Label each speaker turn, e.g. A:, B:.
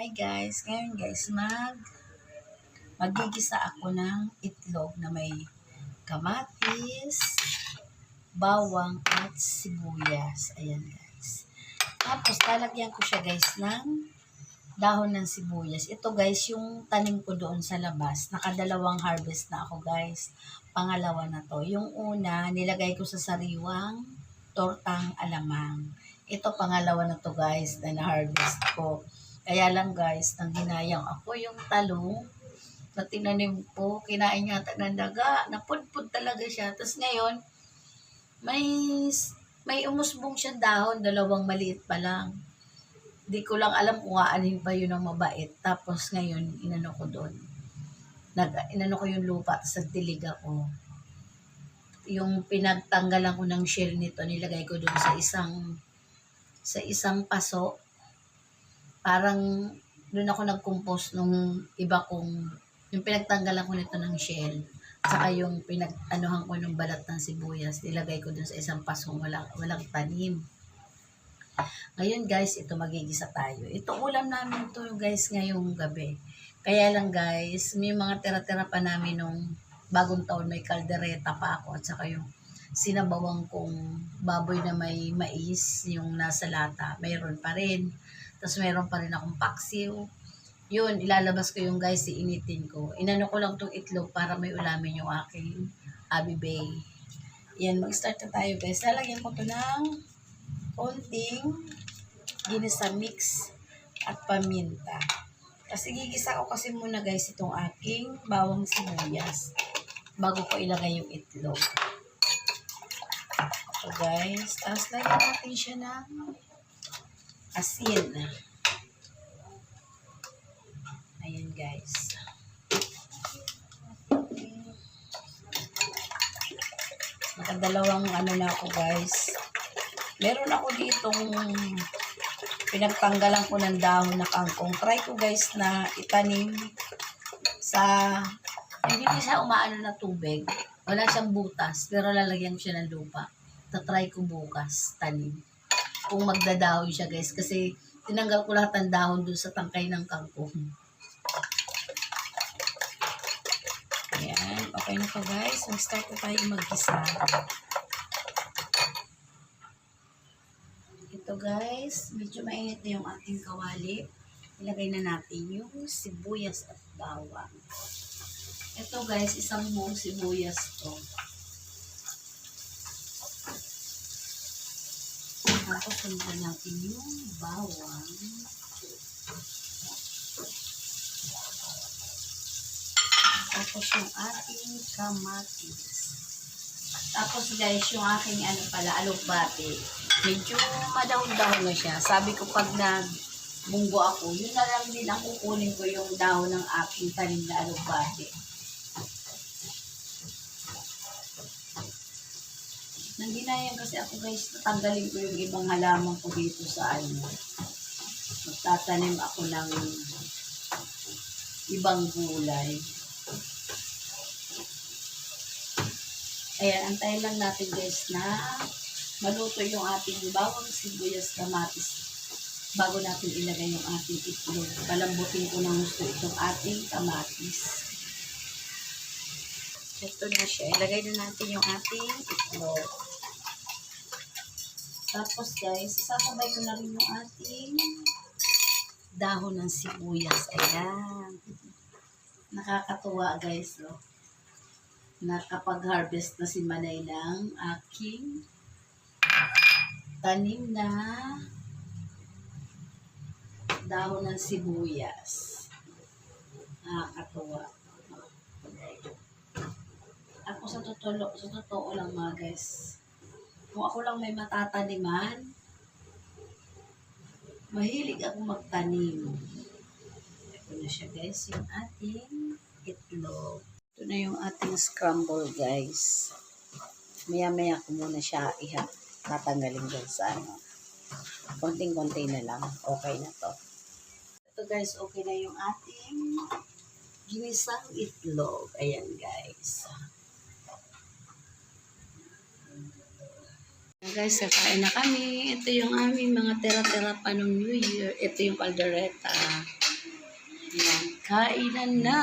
A: Hi guys, ngayon guys magigisa ako ng itlog na may kamatis, bawang at sibuyas. Ayan guys. Tapos lalagyan ko siya guys ng dahon ng sibuyas. Ito guys yung tanim ko doon sa labas. Nakadalawang harvest na ako guys. Pangalawa na to. Yung una nilagay ko sa sariwang tortang alamang. Ito pangalawa na to guys na na-harvest ko. Kaya lang guys, nang hinayang ako yung talong na tinanim ko, kinain yata ng daga, napudpud talaga siya. Tapos ngayon, may umusbong siyang dahon, dalawang maliit pa lang. Di ko lang alam kung aanin pa yun ang mabait. Tapos ngayon, inano ko doon. Inano ko yung lupa, tapos nagdilig ako. Yung pinagtanggalan ko ng shell nito, nilagay ko doon sa isang paso. Parang doon ako nag-compose nung iba kong, yung pinagtanggalan ko nito ng shell, saka yung pinag-anuhan ko ng balat ng sibuyas, nilagay ko doon sa isang pasong walang tanim. Ngayon guys, ito magigisa tayo. Ito ulam namin to guys ngayong gabi. Kaya lang guys, may mga tira-tira pa namin nung bagong taon, may kaldereta pa ako at saka yung sinabawang kong baboy na may mais, yung nasa lata, mayroon pa rin. Tapos mayroon pa rin akong paksiw. Yun, ilalabas ko yung guys, iinitin ko. Inano ko lang tong itlog para may ulamin yung aking abibay. Yan, mag-start na tayo guys. Lalagyan ko to ng konting ginisa mix at paminta. Kasi gigisa ko kasi muna guys itong aking bawang sibuyas bago ko ilagay yung itlog. So guys, tapos lagyan natin siya ng asin. Ayan guys. Nakadalawang ano na ako guys. Meron ako ditong pinagtanggalan ko ng dahon na kangkong. Try ko guys na itanim sa, hindi siya umaano na tubig. Wala siyang butas, pero lalagyan ko siya ng lupa. Tatry ko bukas, tanim. Kung magdadahon siya guys, kasi tinanggal ko lahat ng dahon dun sa tangkay ng kangkong. Ayan, okay na to guys. Mag-start na tayo mag-isa. Ito guys, medyo mainit na yung ating kawali. Ilagay na natin yung sibuyas at bawang. Ito guys, isang buong sibuyas to. Tapos sundan natin yung bawang. Tapos yung ating kamatis. Tapos guys, yung aking alugbati. Medyo madahon-dahon na siya. Sabi ko pag nagbunggo ako, yun na lang din ang kukunin ko yung dahon ng aking tanim na alugbati. Nang ginayang kasi ako guys, tatanggalin ko yung ibang halaman ko dito sa magtatanim ako ng ibang gulay. Ayan, antayin lang natin guys na maluto yung ating bawang sibuyas kamatis bago natin ilagay yung ating itlog. Palambutin ko ng gusto itong ating kamatis. Ito na siya. Ilagay na natin yung ating itlog. Tapos guys, isasabay ko na rin yung ating dahon ng sibuyas. Ayan. Nakakatuwa guys, no? Nakapag-harvest na si Manay ng aking tanim na dahon ng sibuyas. Nakakatuwa. Ako sa totoo lang mga guys, kung ako lang may matataniman, mahilig ako magtanim. Ito na siya guys, yung ating itlog. Ito na yung ating scramble guys. Maya-maya ko muna siya tatanggalin dyan sa konting-konti na lang. Okay na to. Ito guys, okay na yung ating ginisang itlog. Ayan guys. Guys, kakain na kami. Ito yung aming mga tira-tira pa ng New Year. Ito yung kaldereta. Yan, kainan na.